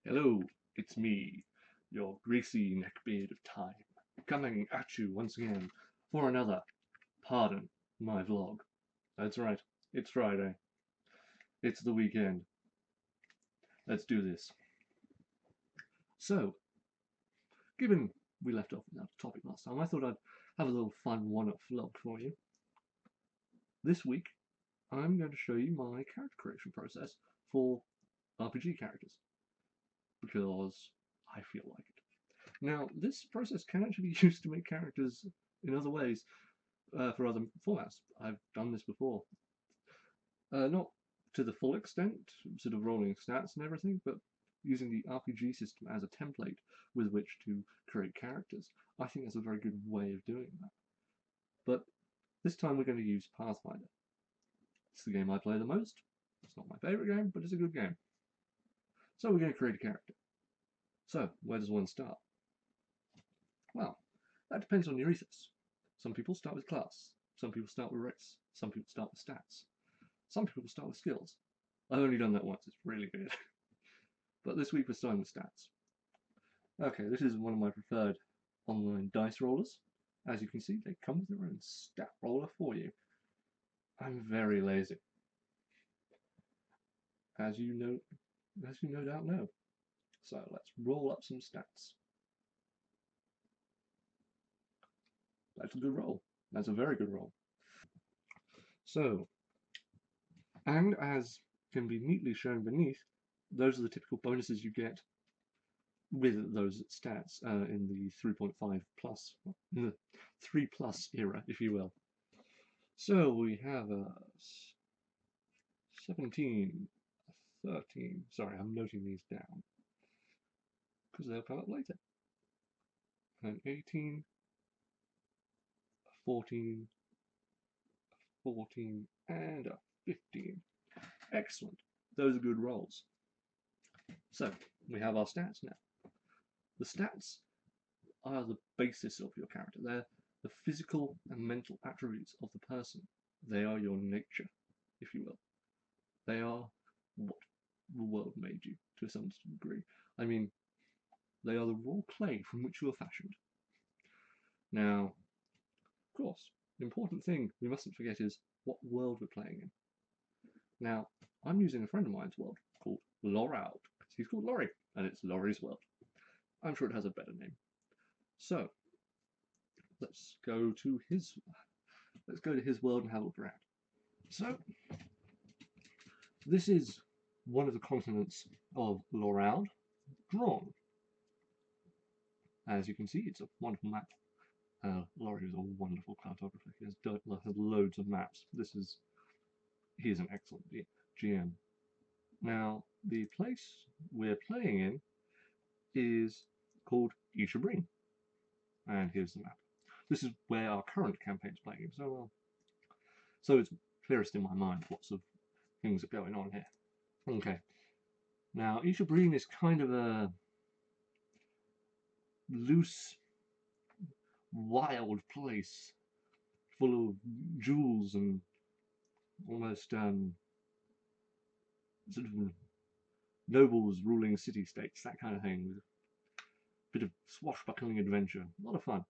Hello, it's me, your greasy neckbeard of time, coming at you once again for another Pardon My Vlog. That's right, it's Friday. It's the weekend. Let's do this. So, given we left off with that topic last time, I thought I'd have a little fun one-up vlog for you. This week, I'm going to show you my character creation process for RPG characters, because I feel like it. Now, this process can actually be used to make characters in other ways, for other formats. I've done this before. Not to the full extent, sort of rolling stats and everything, but using the RPG system as a template with which to create characters. I think that's a very good way of doing that. But this time we're going to use Pathfinder. It's the game I play the most. It's not my favourite game, but it's a good game. So we're going to create a character. So, where does one start? Well, that depends on your ethos. Some people start with class, some people start with race, some people start with stats, some people start with skills. I've only done that once, it's really weird. But this week we're starting with stats. Okay, this is one of my preferred online dice rollers. As you can see, they come with their own stat roller for you. I'm very lazy, as you no doubt know. So let's roll up some stats. That's a good roll. That's a very good roll. So, and as can be neatly shown beneath, those are the typical bonuses you get with those stats in the 3.5 plus, the 3 plus era, if you will. So we have a 17, a 13, sorry, I'm noting these down, because they'll come up later, an 18, a 14, a 14, and a 15. Excellent. Those are good rolls. So, we have our stats now. The stats are the basis of your character. They're the physical and mental attributes of the person. They are your nature, if you will. They are what the world made you, to some degree. I mean, they are the raw clay from which you are fashioned. Now, of course, the important thing we mustn't forget is what world we're playing in. Now, I'm using a friend of mine's world called Loraud. He's called Laurie, and it's Laurie's world. I'm sure it has a better name. So, let's go to his world and have a look around. So, this is one of the continents of Loraud, drawn. As you can see, it's a wonderful map. Laurie is a wonderful cartographer. He has loads of maps. He is an excellent GM. Now, the place we're playing in is called Ishabreen. And here's the map. This is where our current campaign is playing in. So it's clearest in my mind lots of things are going on here. Okay. Now, Ishabreen is kind of a loose, wild place full of jewels and almost sort of nobles ruling city-states, that kind of thing. A bit of swashbuckling adventure, a lot of fun.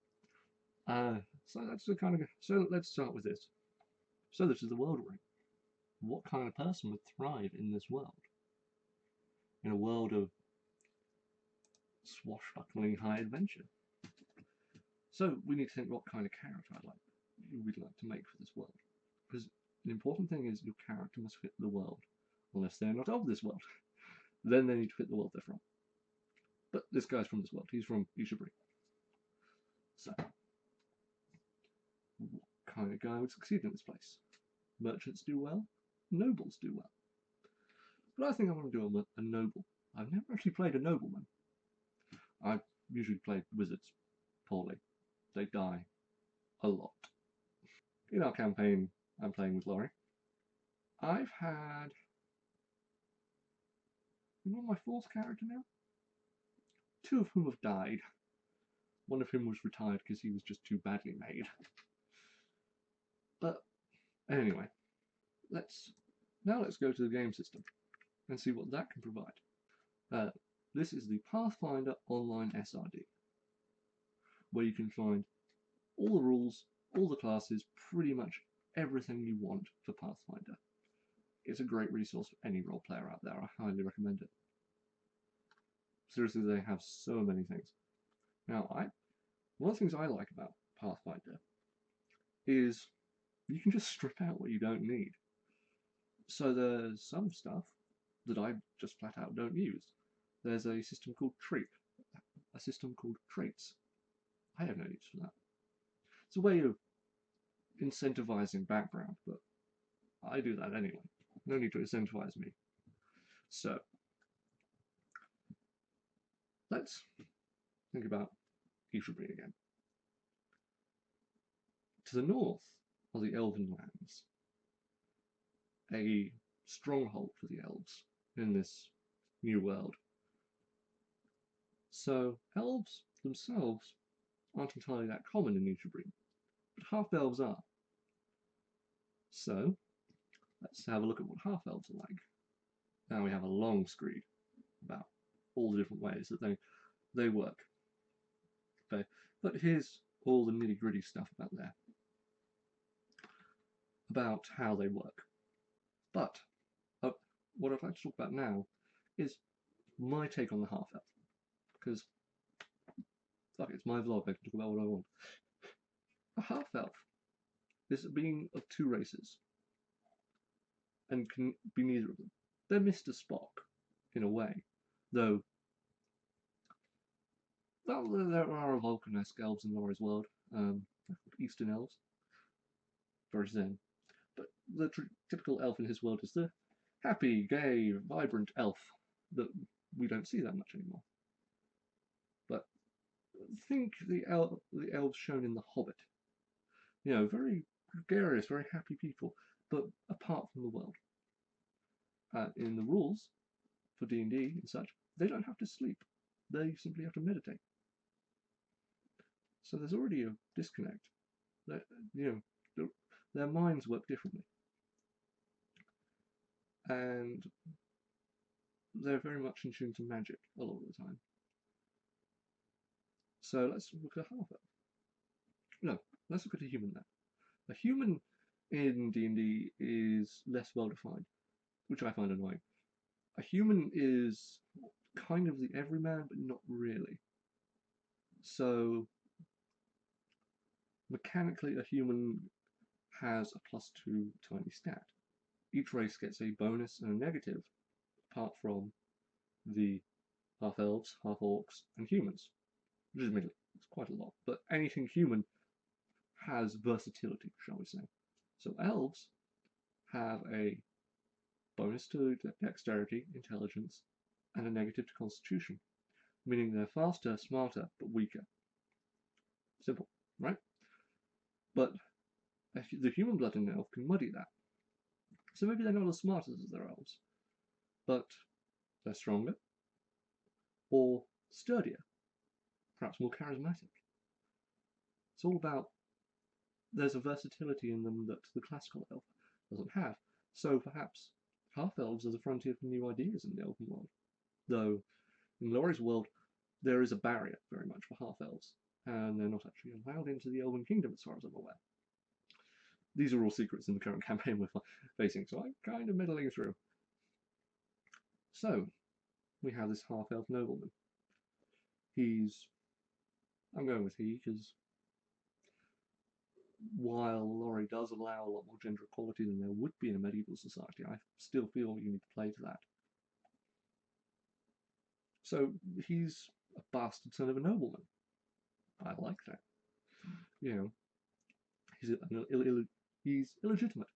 So that's the kind of. So let's start with this. So this is the world we're in. What kind of person would thrive in this world? In a world of swashbuckling high adventure. So we need to think what kind of character we'd like to make for this world. Because the important thing is your character must fit the world. Unless they're not of this world. Then they need to fit the world they're from. But this guy's from this world. He's from Ishabreen. So, what kind of guy would succeed in this place? Merchants do well. Nobles do well. But I think I want to do a noble. I've never actually played a nobleman. I've usually played wizards poorly. They die a lot. In our campaign, I'm playing with Laurie. I've had... You know my fourth character now? 2 of whom have died. One of whom was retired because he was just too badly made. But anyway, let's go to the game system and see what that can provide. This is the Pathfinder Online SRD, where you can find all the rules, all the classes, pretty much everything you want for Pathfinder. It's a great resource for any role player out there. I highly recommend it. Seriously, they have so many things. Now, one of the things I like about Pathfinder is you can just strip out what you don't need. So there's some stuff that I just flat out don't use. There's a system called Treat, a system called Traits. I have no use for that. It's a way of incentivizing background, but I do that anyway. No need to incentivize me. So, let's think about Easterbury again. To the north are the Elven lands, a stronghold for the elves in this new world. So, elves themselves aren't entirely that common in Easterbury, but half-elves are. So, let's have a look at what half-elves are like. Now we have a long screed about all the different ways that they work. Okay, but here's all the nitty-gritty stuff about how they work. But what I'd like to talk about now is my take on the half-elf, because fuck, it's my vlog, I can talk about what I want. A half-elf is a being of two races, and can be neither of them. They're Mr. Spock, in a way, though well, there are Vulcanesque elves in Laurie's world, Eastern elves, very zen. But the typical elf in his world is the happy, gay, vibrant elf that we don't see that much anymore. But think the elves shown in The Hobbit. You know, very gregarious, very happy people, but apart from the world. In the rules for D&D and such, they don't have to sleep. They simply have to meditate. So there's already a disconnect. That, you know, their minds work differently. And they're very much in tune to magic a lot of the time. So let's look at a half-elf. No, let's look at a human then. A human in D&D is less well defined, which I find annoying. A human is kind of the everyman, but not really. So mechanically, a human has a +2 tiny stat. Each race gets a bonus and a negative, apart from the half-elves, half-orcs, and humans. Which is admittedly, it's quite a lot, but anything human has versatility, shall we say. So elves have a bonus to dexterity, intelligence, and a negative to constitution, meaning they're faster, smarter, but weaker. Simple, right? But the human blood in an elf can muddy that. So maybe they're not as smart as their elves, but they're stronger, or sturdier, perhaps more charismatic. It's all about, there's a versatility in them that the classical elf doesn't have. So perhaps half-elves are the frontier for new ideas in the elven world. Though in Laurie's world, there is a barrier very much for half-elves, and they're not actually allowed into the Elven Kingdom as far as I'm aware. These are all secrets in the current campaign we're facing, so I'm kind of middling through. So, we have this half-elf nobleman. I'm going with he, because while Laurie does allow a lot more gender equality than there would be in a medieval society, I still feel you need to play to that. So, he's a bastard son of a nobleman. I like that. You know, he's illegitimate.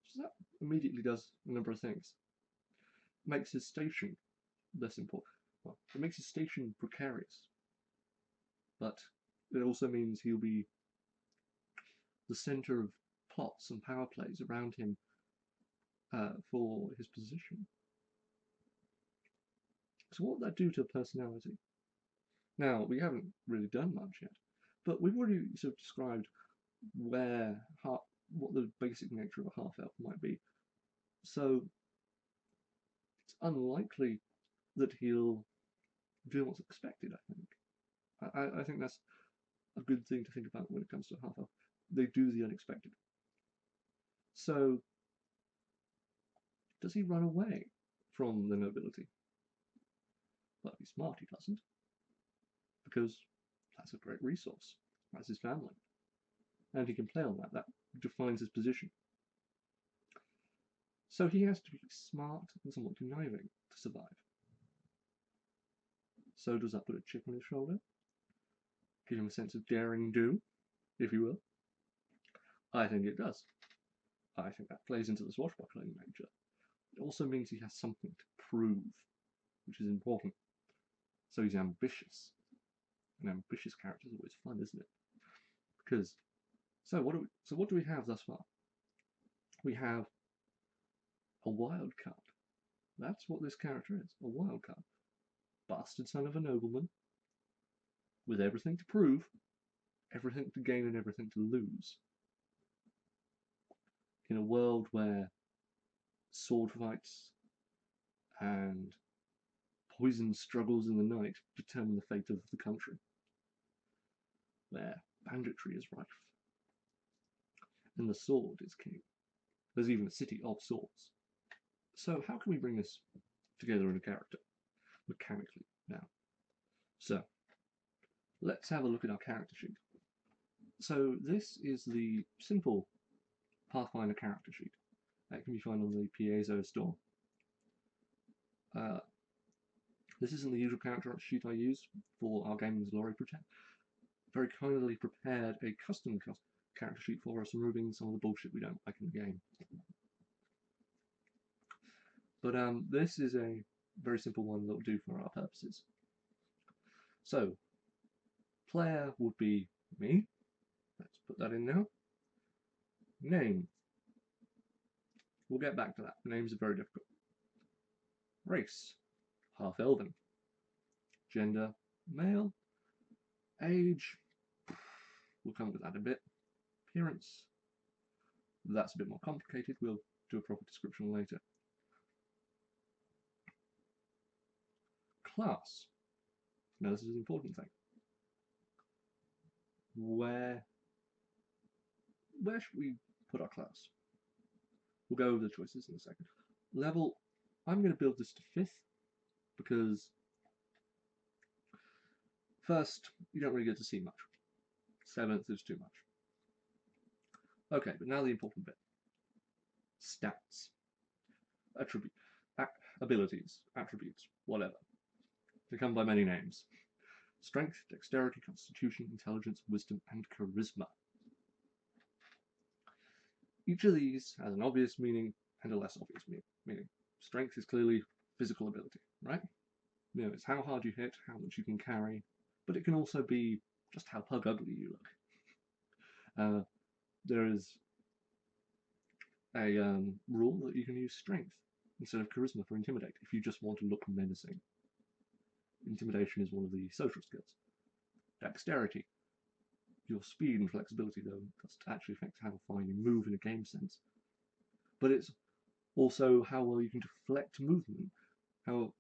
So that immediately does a number of things. Makes his station less important. Well, it makes his station precarious. But it also means he'll be the centre of plots and power plays around him for his position. So what would that do to a personality? Now, we haven't really done much yet, but we've already sort of described what the basic nature of a half-elf might be. So it's unlikely that he'll doing what's expected, I think. I think that's a good thing to think about when it comes to a half-elf. They do the unexpected. So, does he run away from the nobility? Well, he's smart, he doesn't, because that's a great resource. That's his family. And he can play on that. That defines his position. So he has to be smart and somewhat conniving to survive. So does that put a chip on his shoulder? Give him a sense of daring do, if you will? I think it does. I think that plays into the swashbuckling nature. It also means he has something to prove, which is important. So he's ambitious. An ambitious character is always fun, isn't it? Because so what do we have thus far? We have a wild card. That's what this character is, a wild card. Bastard son of a nobleman, with everything to prove, everything to gain and everything to lose. In a world where sword fights and poison struggles in the night determine the fate of the country, where banditry is rife, and the sword is king. There's even a city of swords. So how can we bring this together in a character, mechanically, now? So, let's have a look at our character sheet. So this is the simple Pathfinder character sheet. That can be found on the Piezo store. This isn't the usual character sheet I use for our Gaming's Glory project. Very kindly prepared a custom character sheet for us, removing some of the bullshit we don't like in the game. But this is a very simple one that will do for our purposes. So, player would be me. Let's put that in now. Name. We'll get back to that. Names are very difficult. Race. Half-elven. Gender. Male. Age. We'll come to that in a bit. Appearance. That's a bit more complicated. We'll do a proper description later. Class. Now this is an important thing. Where should we put our class? We'll go over the choices in a second. Level, I'm going to build this to 5th, because first, you don't really get to see much. 7th is too much. Okay, but now the important bit. Stats. Abilities, attributes, whatever. They come by many names. Strength, dexterity, constitution, intelligence, wisdom, and charisma. Each of these has an obvious meaning and a less obvious meaning. Strength is clearly physical ability, right? You know, it's how hard you hit, how much you can carry, but it can also be just how pug ugly you look. There is a rule that you can use strength instead of charisma for intimidate if you just want to look menacing. Intimidation is one of the social skills. Dexterity. Your speed and flexibility, though, does actually affect how far you move in a game sense. But it's also how well you can deflect movement, how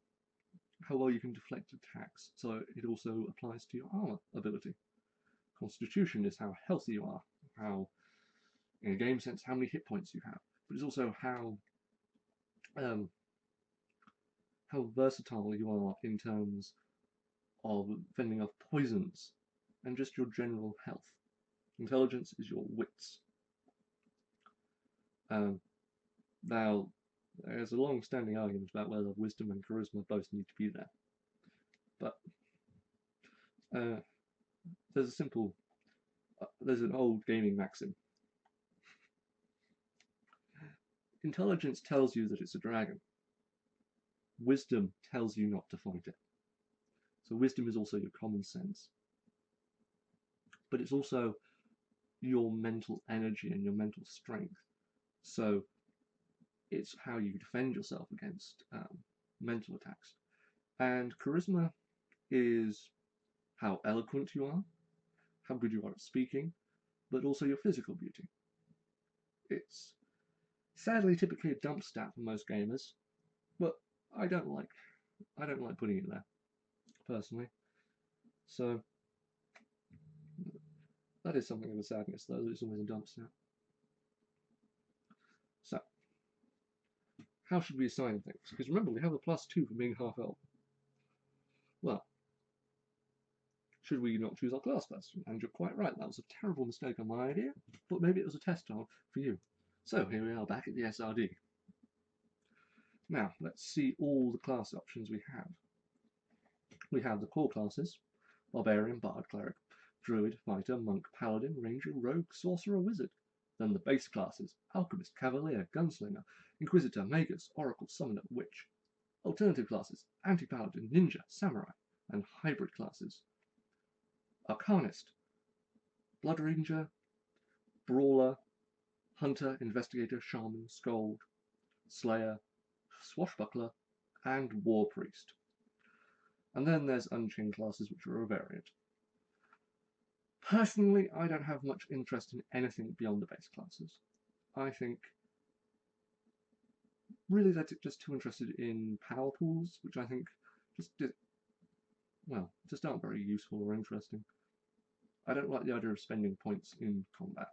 well you can deflect attacks, so it also applies to your armor ability. Constitution is how healthy you are, how, in a game sense, how many hit points you have, but it's also how versatile you are in terms of fending off poisons and just your general health. Intelligence is your wits. Now, there's a long-standing argument about whether wisdom and charisma both need to be there. But there's an old gaming maxim. Intelligence tells you that it's a dragon. Wisdom tells you not to fight it. So wisdom is also your common sense. But it's also your mental energy and your mental strength. So it's how you defend yourself against mental attacks. And charisma is how eloquent you are, how good you are at speaking, but also your physical beauty. It's sadly typically a dump stat for most gamers, but I don't like putting it there, personally. So that is something of a sadness, though, that it's always a dumps now. So, how should we assign things? Because remember, we have a +2 for being half-elf. Well, should we not choose our class first? And you're quite right, that was a terrible mistake on my idea, but maybe it was a test for you. So, here we are back at the SRD. Now, let's see all the class options we have. We have the core classes: Barbarian, Bard, Cleric, Druid, Fighter, Monk, Paladin, Ranger, Rogue, Sorcerer, Wizard. Then the base classes: Alchemist, Cavalier, Gunslinger, Inquisitor, Magus, Oracle, Summoner, Witch. Alternative classes: Anti-Paladin, Ninja, Samurai, and hybrid classes: Arcanist, Blood Ranger, Brawler, Hunter, Investigator, Shaman, Skald, Slayer, Swashbuckler, and War Priest. And then there's Unchained classes, which are a variant. Personally, I don't have much interest in anything beyond the base classes. I think really they're just too interested in power pools, which I think just aren't very useful or interesting. I don't like the idea of spending points in combat.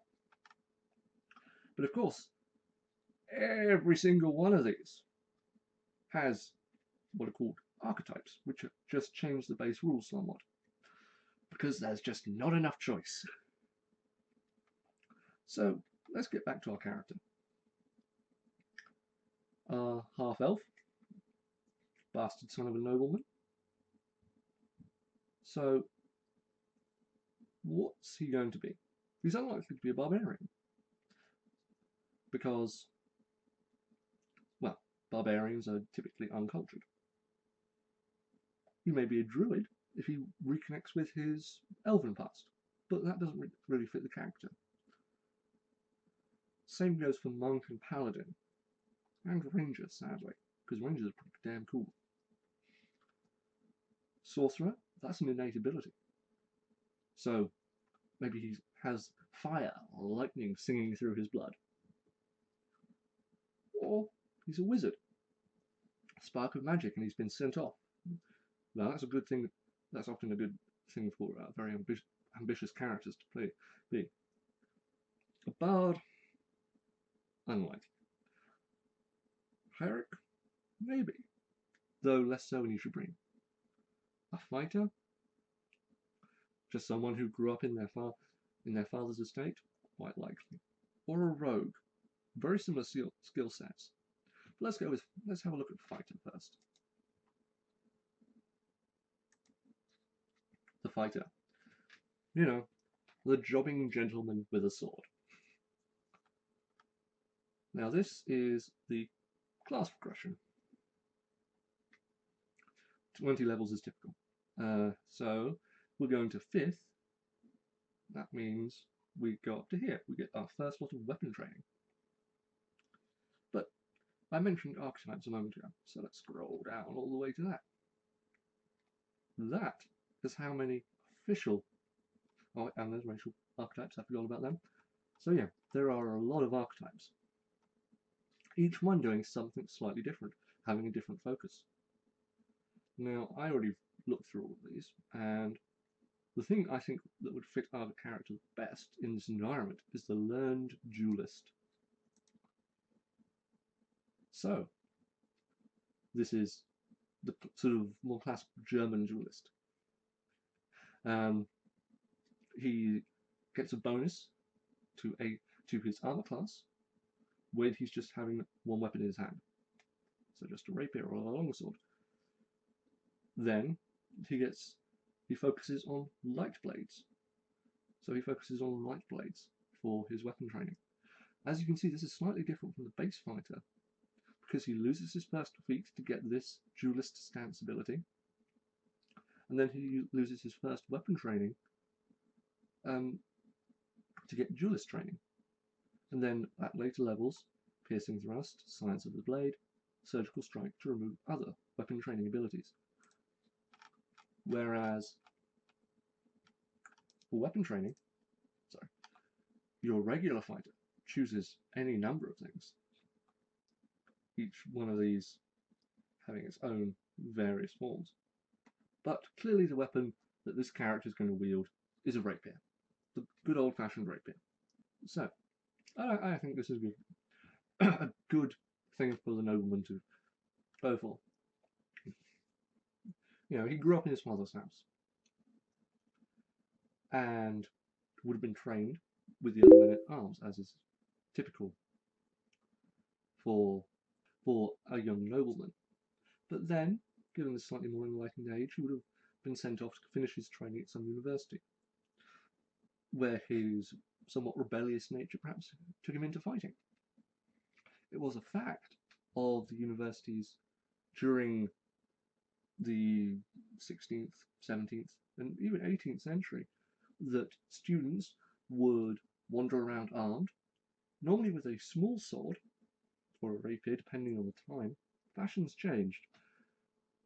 But of course, every single one of these has what are called archetypes, which just change the base rules somewhat, because there's just not enough choice. So let's get back to our character. Half-elf, bastard son of a nobleman. So what's he going to be? He's unlikely to be a barbarian, because, well, barbarians are typically uncultured. He may be a druid if he reconnects with his elven past, but that doesn't really fit the character. Same goes for monk and paladin, and ranger, sadly, because rangers are pretty damn cool. Sorcerer, that's an innate ability. So maybe he has fire or lightning singing through his blood. Or he's a wizard, a spark of magic, and he's been sent off. Now that's a good thing. That's often a good thing for very ambitious characters to be. A bard, unlikely. Cleric, maybe, though less so in Ishibrin. A fighter, just someone who grew up in their father's estate, quite likely. Or a rogue, very similar skill sets. But let's have a look at fighter first. The fighter, you know, the jobbing gentleman with a sword. Now this is the class progression. 20 levels is typical. So we're going to 5th. That means we go up to here. We get our first lot of weapon training. But I mentioned archetypes a moment ago, so let's scroll down all the way to that. That is how many official, and there's racial archetypes, I forgot about them. So yeah, there are a lot of archetypes. Each one doing something slightly different, having a different focus. Now, I already looked through all of these, and the thing I think that would fit our character best in this environment is the learned duelist. So, this is the sort of more classic German duelist. He gets a bonus to his armor class when he's just having one weapon in his hand. So just a rapier or a longsword. Then he focuses on light blades. So he focuses on light blades for his weapon training. As you can see, this is slightly different from the base fighter, because he loses his first feat to get this duelist stance ability, and then he loses his first weapon training to get duelist training. And then at later levels, piercing thrust, science of the blade, surgical strike to remove other weapon training abilities. Whereas for weapon training, your regular fighter chooses any number of things, each one of these having its own various forms. But clearly the weapon that this character is going to wield is a rapier. The good old-fashioned rapier. So, I think this is a good thing for the nobleman to go for. You know, he grew up in his father's house and would have been trained with the other men at arms, as is typical for a young nobleman. But then, given a slightly more enlightened age, he would have been sent off to finish his training at some university, where his somewhat rebellious nature perhaps took him into fighting. It was a fact of the universities during the 16th, 17th, and even 18th century that students would wander around armed, normally with a small sword or a rapier, depending on the time. Fashions changed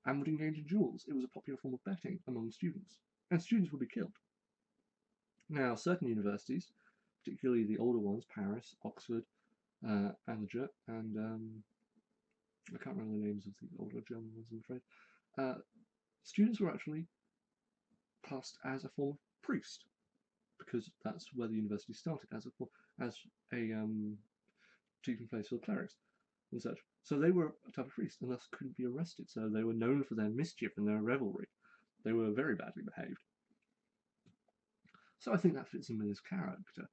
and would engage in duels. It was a popular form of betting among students, and students would be killed. Now, certain universities, particularly the older ones, Paris, Oxford, Angers, and I can't remember the names of the older German ones, I'm afraid. Students were actually classed as a form of priest, because that's where the university started, as a teaching place for clerics and such. So they were a type of priest, and thus couldn't be arrested. So they were known for their mischief and their revelry. They were very badly behaved. So I think that fits in with his character.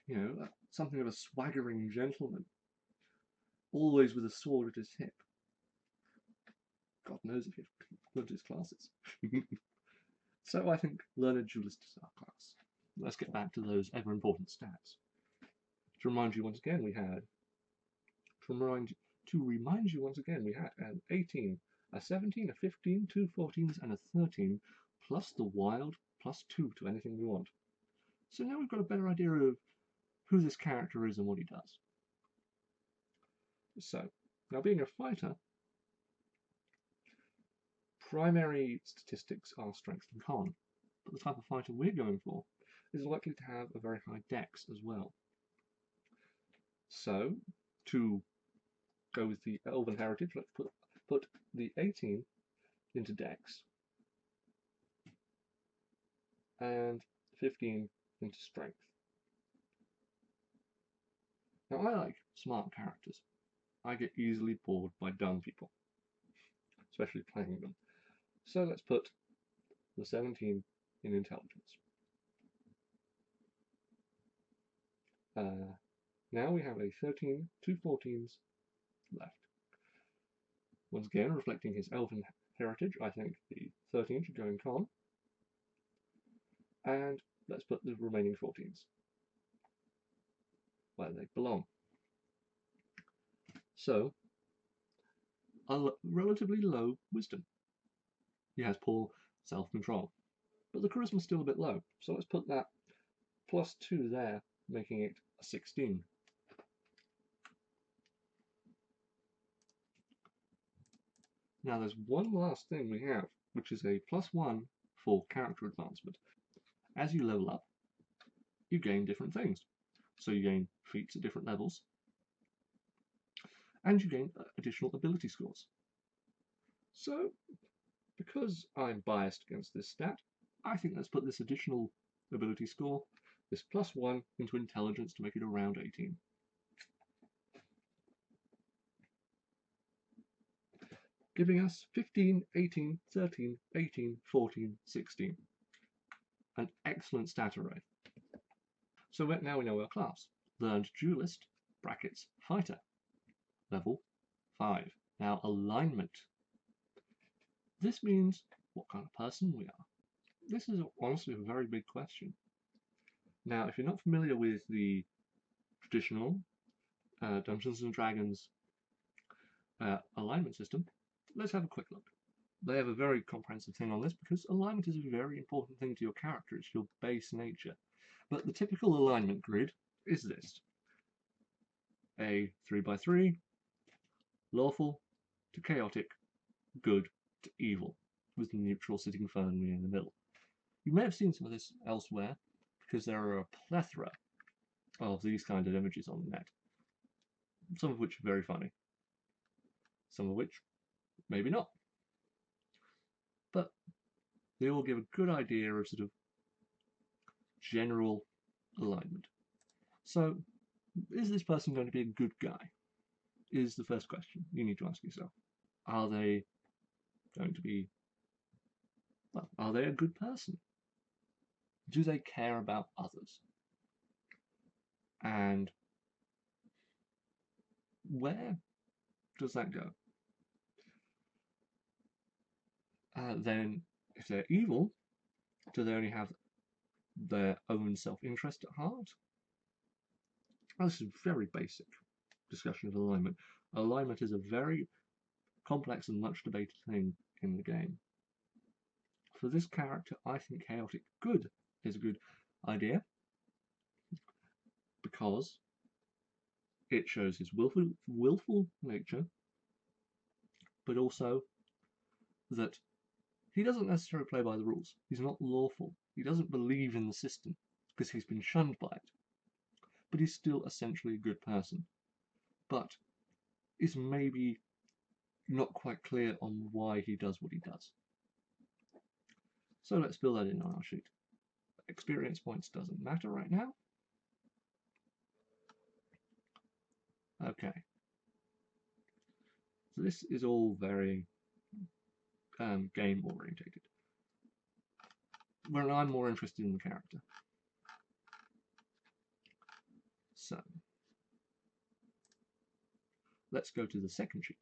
You know, something of a swaggering gentleman, always with a sword at his hip. God knows if he'd learned his classes. So I think learned duelist is our class. Let's get back to those ever important stats. To remind you once again, we had an 18, a 17, a 15, 2 14s, and a 13, plus the wild, plus 2 to anything we want. So now we've got a better idea of who this character is and what he does. So, now being a fighter, primary statistics are strength and con, but the type of fighter we're going for is likely to have a very high dex as well. So, to go with the elven heritage, let's put the 18 into dex and 15 into strength. Now I like smart characters. I get easily bored by dumb people, especially playing them. So let's put the 17 in intelligence. Now we have a 13, 2 14s left. Once again, reflecting his elven heritage, I think the 13 should go in con. And let's put the remaining 14s where they belong. So, a relatively low wisdom. He has poor self-control, but the charisma's still a bit low. So let's put that plus 2 there, making it a 16. Now there's one last thing we have, which is a plus 1 for character advancement. As you level up, you gain different things. So you gain feats at different levels, and you gain additional ability scores. So, because I'm biased against this stat, I think let's put this additional ability score, this plus 1, into intelligence to make it around 18. Giving us 15, 18, 13, 18, 14, 16. An excellent stat array. So now we know our class. Learned duelist, brackets, fighter. Level 5. Now alignment. This means what kind of person we are. This is honestly a very big question. Now, if you're not familiar with the traditional Dungeons & Dragons alignment system, let's have a quick look. They have a very comprehensive thing on this because alignment is a very important thing to your character. It's your base nature. But the typical alignment grid is this. A 3x3, lawful to chaotic, good to evil, with the neutral sitting firmly in the middle. You may have seen some of this elsewhere because there are a plethora of these kind of images on the net, some of which are very funny, some of which maybe not. They all give a good idea of sort of general alignment. So, is this person going to be a good guy? Is the first question you need to ask yourself. Are they going to be, well, are they a good person? Do they care about others? And where does that go? Then, if they're evil, do they only have their own self-interest at heart? Well, this is a very basic discussion of alignment. Alignment is a very complex and much debated thing in the game. For this character, I think chaotic good is a good idea because it shows his willful nature, but also that he doesn't necessarily play by the rules. He's not lawful. He doesn't believe in the system because he's been shunned by it. But he's still essentially a good person. But is maybe not quite clear on why he does what he does. So let's fill that in on our sheet. Experience points doesn't matter right now. Okay. So this is all very game orientated. Where I'm more interested in the character. So let's go to the second sheet.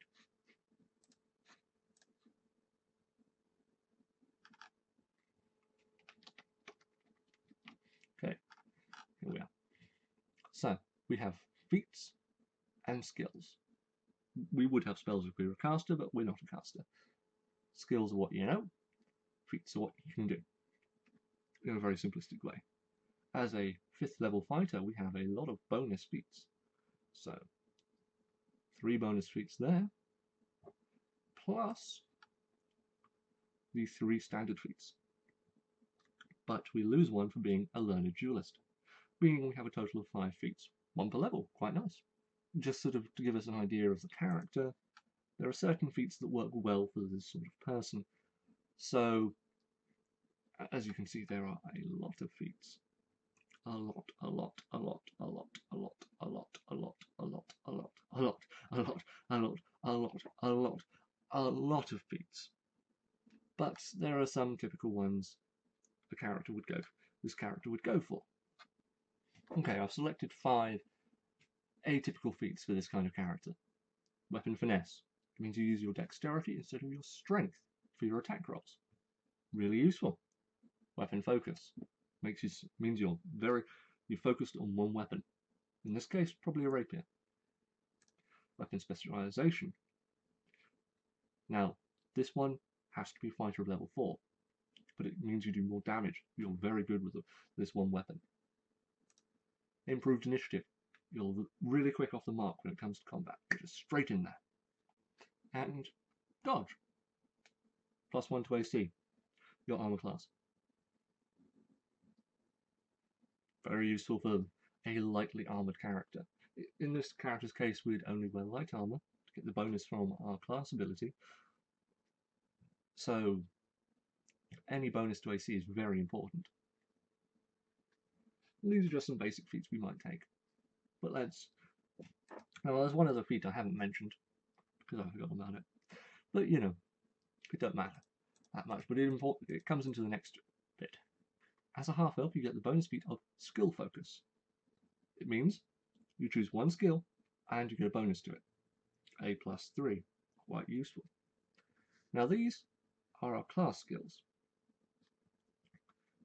Okay, here we are. So we have feats and skills. We would have spells if we were a caster, but we're not a caster. Skills are what you know, feats are what you can do, in a very simplistic way. As a 5th level fighter, we have a lot of bonus feats. So 3 bonus feats there, plus the 3 standard feats. But we lose one for being a learned duelist, meaning we have a total of 5 feats, 1 per level, quite nice. Just sort of to give us an idea of the character, there are certain feats that work well for this sort of person. So, as you can see, there are a lot of feats. A lot, a lot, a lot, a lot, a lot, a lot, a lot, a lot, a lot, a lot, a lot, a lot, a lot, a lot, a lot of feats. But there are some typical ones this character would go for. Okay, I've selected 5 atypical feats for this kind of character. Weapon finesse. It means you use your dexterity instead of your strength for your attack rolls. Really useful. Weapon focus. Means you're focused on one weapon. In this case, probably a rapier. Weapon specialization. Now, this one has to be fighter of level 4, but it means you do more damage. You're very good with this one weapon. Improved initiative. You're really quick off the mark when it comes to combat. You're just straight in there. And dodge. +1 to AC. Your armor class. Very useful for a lightly armored character. In this character's case, we'd only wear light armor to get the bonus from our class ability. So any bonus to AC is very important. And these are just some basic feats we might take. But now there's one other feat I haven't mentioned because I forgot about it. But you know, it doesn't matter that much. But it comes into the next bit. As a half elf, you get the bonus feat of skill focus. It means you choose one skill and you get a bonus to it. A +3. Quite useful. Now these are our class skills.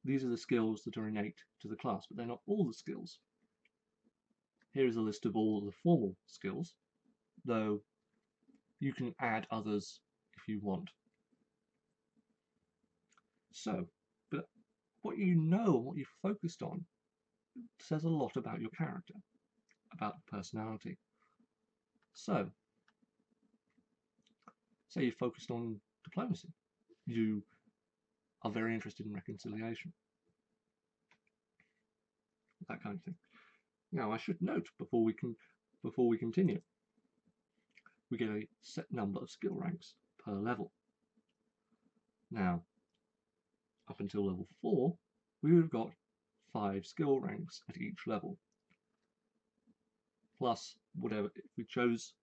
These are the skills that are innate to the class, but they're not all the skills. Here is a list of all the formal skills, though you can add others if you want. So, but what you know, what you've focused on, says a lot about your character, about personality. So, say you focused on diplomacy. You are very interested in reconciliation. That kind of thing. Now, I should note before we continue, we get a set number of skill ranks per level. Now, up until level 4, we would have got 5 skill ranks at each level. Plus whatever if we chose,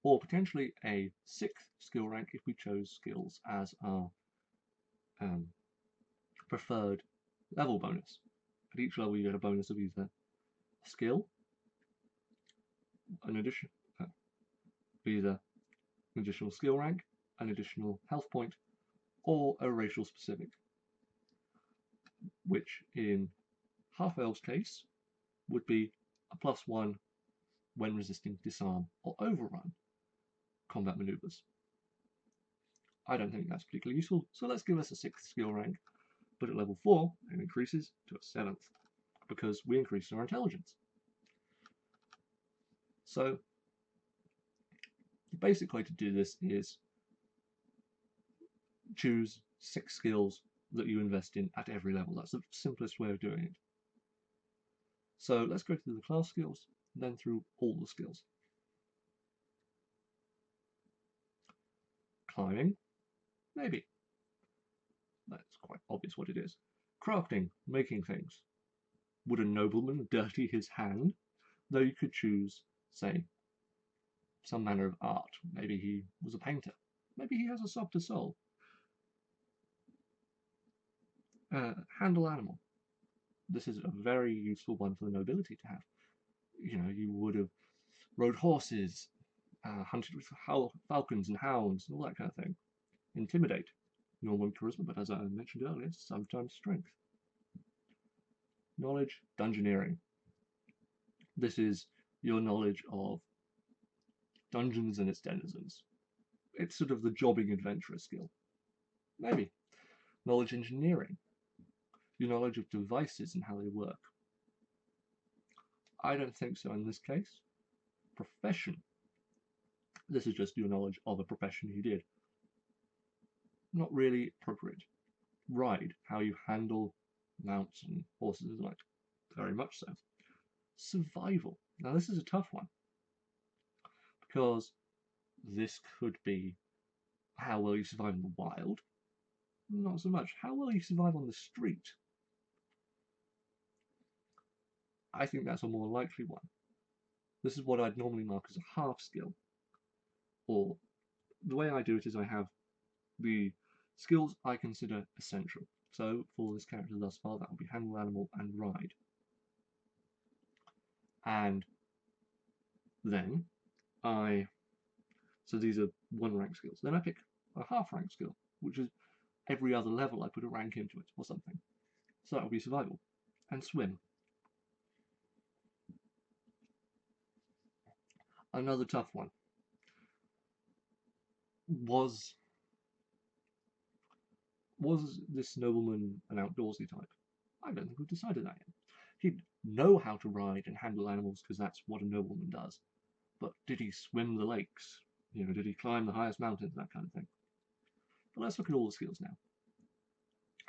or potentially a 6th skill rank if we chose skills as our preferred level bonus. At each level you get a bonus of either a skill, either an additional skill rank, an additional health point, or a racial specific, which in Half-Elf's case would be a +1 when resisting disarm or overrun combat maneuvers. I don't think that's particularly useful, so let's give us a 6th skill rank, but at level 4 it increases to a 7th, because we increased our intelligence. So the basic way to do this is choose 6 skills that you invest in at every level. That's the simplest way of doing it. So let's go through the class skills, then through all the skills. Climbing, maybe. That's quite obvious what it is. Crafting, making things. Would a nobleman dirty his hand? Though you could choose, say, some manner of art. Maybe he was a painter. Maybe he has a softer soul. Handle animal. This is a very useful one for the nobility to have. You know, you would have rode horses, hunted with falcons and hounds, and all that kind of thing. Intimidate. Normal charisma, but as I mentioned earlier, sometimes strength. Knowledge, dungeoneering. This is your knowledge of dungeons and its denizens. It's sort of the jobbing adventurer skill. Maybe. Knowledge engineering. Your knowledge of devices and how they work. I don't think so in this case. Profession. This is just your knowledge of a profession you did. Not really appropriate. Ride. How you handle mounts and horses and like. Very much so. Survival. Now this is a tough one, because this could be how well you survive in the wild. Not so much. How well you survive on the street. I think that's a more likely one. This is what I'd normally mark as a half skill. Or the way I do it is I have the skills I consider essential. So for this character thus far, that would be handle animal and ride. And then so these are 1 rank skills. Then I pick a half rank skill, which is every other level I put a rank into it or something. So that would be survival and swim. Another tough one. Was this nobleman an outdoorsy type? I don't think we've decided that yet. He'd know how to ride and handle animals because that's what a nobleman does. But did he swim the lakes? You know, did he climb the highest mountains? That kind of thing. But let's look at all the skills now.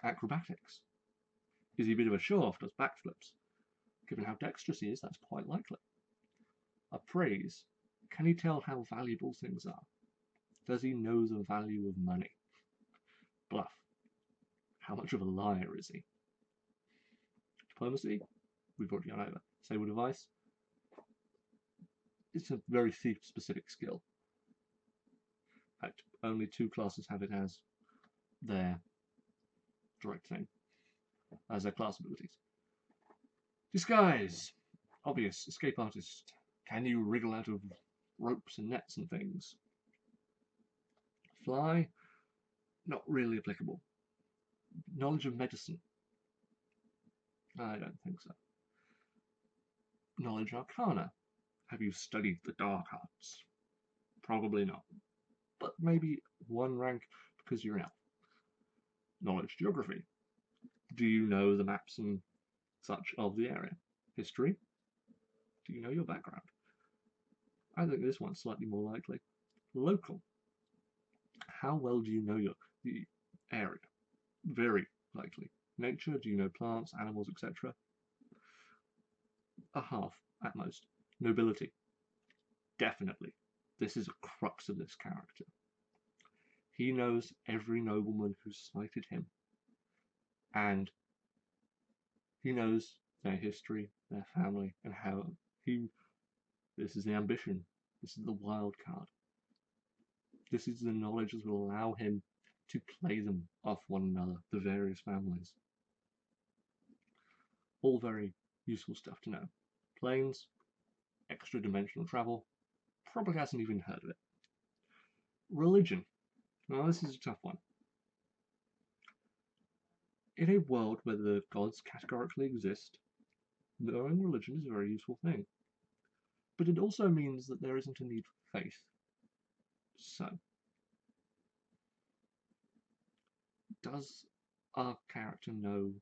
Acrobatics. Is he a bit of a show-off? Does backflips? Given how dexterous he is, that's quite likely. Appraise. Can he tell how valuable things are? Does he know the value of money? Bluff. How much of a liar is he? Diplomacy. We've already gone over. Sable device. It's a very thief-specific skill. In fact, only 2 classes have it as their direct thing, as their class abilities. Disguise. Obvious. Escape artist. Can you wriggle out of ropes and nets and things? Fly. Not really applicable. Knowledge of medicine. I don't think so. Knowledge arcana. Have you studied the dark arts? Probably not. But maybe 1 rank because you're an elf. Knowledge geography. Do you know the maps and such of the area? History. Do you know your background? I think this one's slightly more likely. Local. How well do you know the area? Very likely. Nature. Do you know plants, animals, etc.? A half at most. Nobility. Definitely. This is a crux of this character. He knows every nobleman who slighted him, and he knows their history, their family, and how he. This is the ambition. This is the wild card. This is the knowledge that will allow him to play them off one another, the various families. All very useful stuff to know. Planes, extra dimensional travel, probably hasn't even heard of it. Religion. Now this is a tough one. In a world where the gods categorically exist, knowing religion is a very useful thing. But it also means that there isn't a need for faith. So, does our character know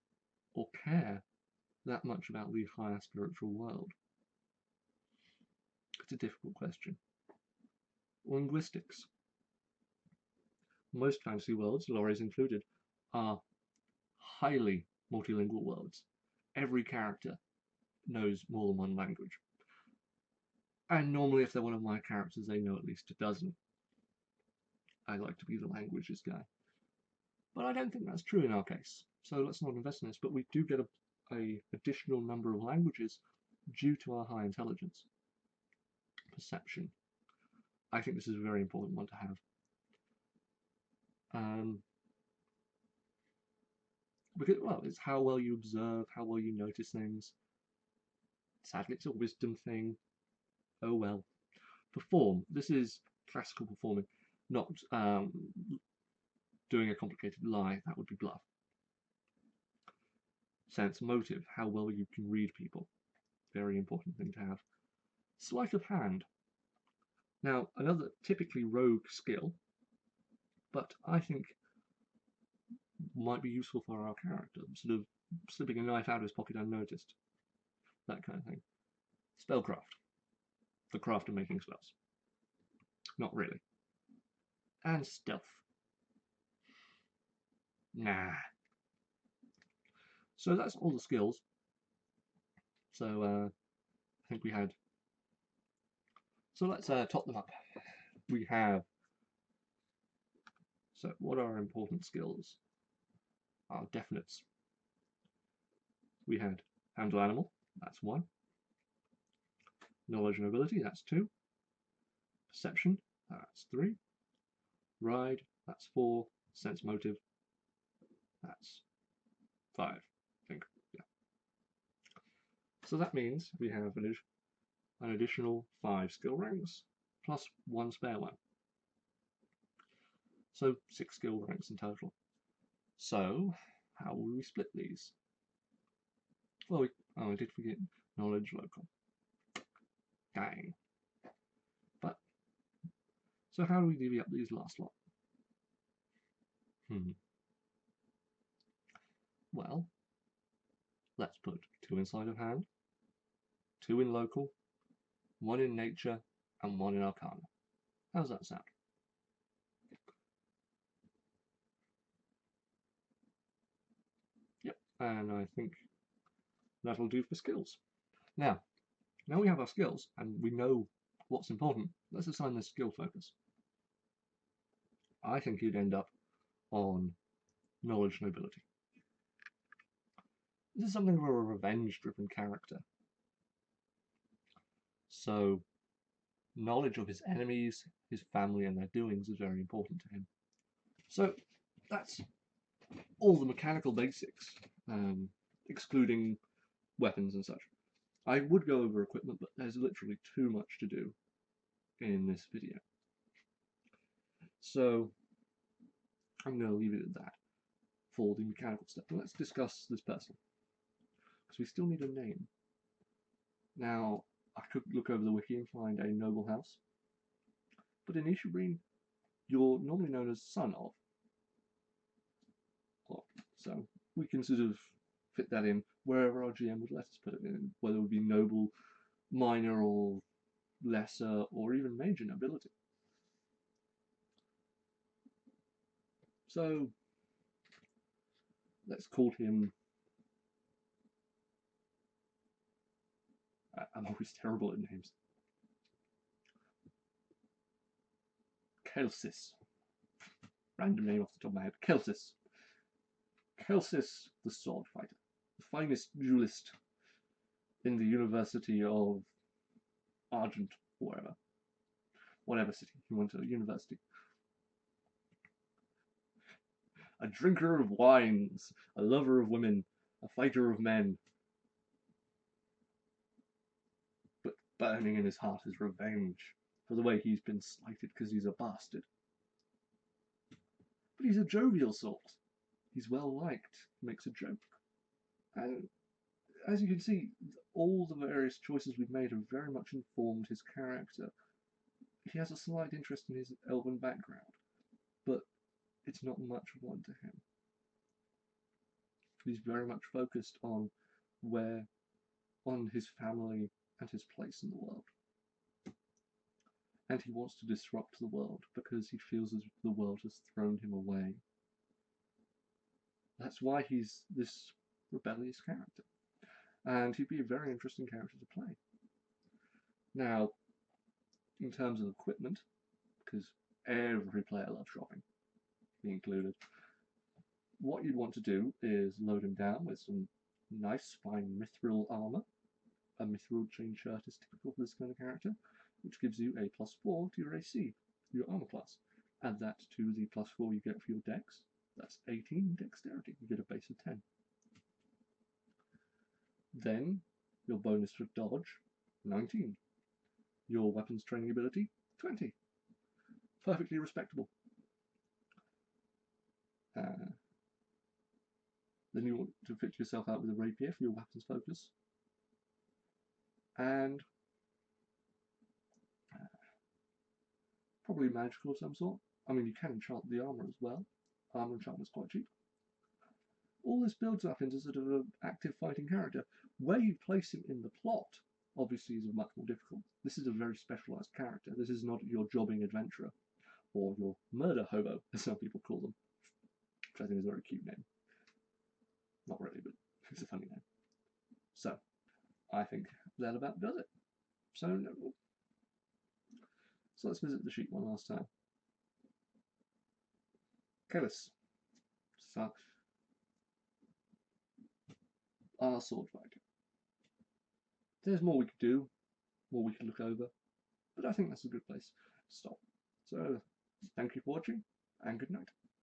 or care that much about the higher spiritual world? It's a difficult question. Linguistics. Most fantasy worlds, Laurie's included, are highly multilingual worlds. Every character knows more than one language. And normally if they're one of my characters, they know at least a dozen. I like to be the languages guy. But I don't think that's true in our case, so let's not invest in this, but we do get a additional number of languages due to our high intelligence. Perception. I think this is a very important one to have. Because, well, it's how well you observe, how well you notice things. Sadly, it's a wisdom thing. Oh well. Perform. This is classical performing, not doing a complicated lie. That would be bluff. Sense motive. How well you can read people. Very important thing to have. Sleight of hand. Now, another typically rogue skill, but I think might be useful for our character, sort of slipping a knife out of his pocket unnoticed. That kind of thing. Spellcraft. The craft of making spells. Not really. And stealth. Nah. So that's all the skills. So I think we had. So let's top them up. We have. So what are our important skills? Our definites. We had handle animal. That's 1. Knowledge and ability. That's 2. Perception. That's 3. Ride. That's 4. Sense motive. That's 5. I think. Yeah. So that means we have an additional 5 skill ranks plus 1 spare one. So 6 skill ranks in total. So how will we split these? Well, I did forget knowledge local. Dang. But so how do we divvy up these last lot? Well, let's put 2 in sleight of hand, 2 in local, 1 in nature, and 1 in arcana. How's that sound? Yep, and I think that'll do for skills. Now we have our skills and we know what's important. Let's assign this skill focus. I think you'd end up on knowledge and ability. This is something of a revenge-driven character. So knowledge of his enemies, his family, and their doings is very important to him. So that's all the mechanical basics, excluding weapons and such. I would go over equipment, but there's literally too much to do in this video. So I'm going to leave it at that for the mechanical stuff. And let's discuss this person, because we still need a name. Now, I could look over the wiki and find a noble house, but in Ishibreen, you're normally known as son of. So we can sort of fit that in wherever our GM would let us put it in, whether it would be noble, minor, or lesser, or even major nobility. So let's call him. I'm always terrible at names. Kelsis. random name off the top of my head, Kelsis. Kelsis, the sword fighter, the finest duelist in the University of Argent, or whatever city he went to university. A drinker of wines, a lover of women, a fighter of men. But burning in his heart is revenge for the way he's been slighted because he's a bastard. But he's a jovial sort. He's well liked, makes a joke. And as you can see, all the various choices we've made have very much informed his character. He has a slight interest in his elven background, but it's not much one to him. He's very much focused on his family and his place in the world. And he wants to disrupt the world because he feels as if the world has thrown him away. That's why he's this rebellious character. And he'd be a very interesting character to play. Now, in terms of equipment, because every player loves shopping, me included, what you'd want to do is load him down with some nice fine mithril armor. A mithril chain shirt is typical for this kind of character, which gives you a +4 to your AC, your armor class. Add that to the +4 you get for your dex. That's 18 dexterity. You get a base of 10. Then your bonus for dodge, 19. Your weapons training ability, 20. Perfectly respectable. Then you want to fit yourself out with a rapier for your weapons focus. And probably magical of some sort. I mean, you can enchant the armor as well. Armor enchantment's quite cheap. All this builds up into sort of an active fighting character. Where you place him in the plot, obviously, is much more difficult. This is a very specialised character. This is not your jobbing adventurer, or your murder hobo, as some people call them, which I think is a very cute name. Not really, but it's a funny name. So, I think that about does it. So let's visit the sheet one last time. Kelis. So, our sword fighter. There's more we could do, more we could look over, but I think that's a good place to stop. So, thank you for watching, and good night.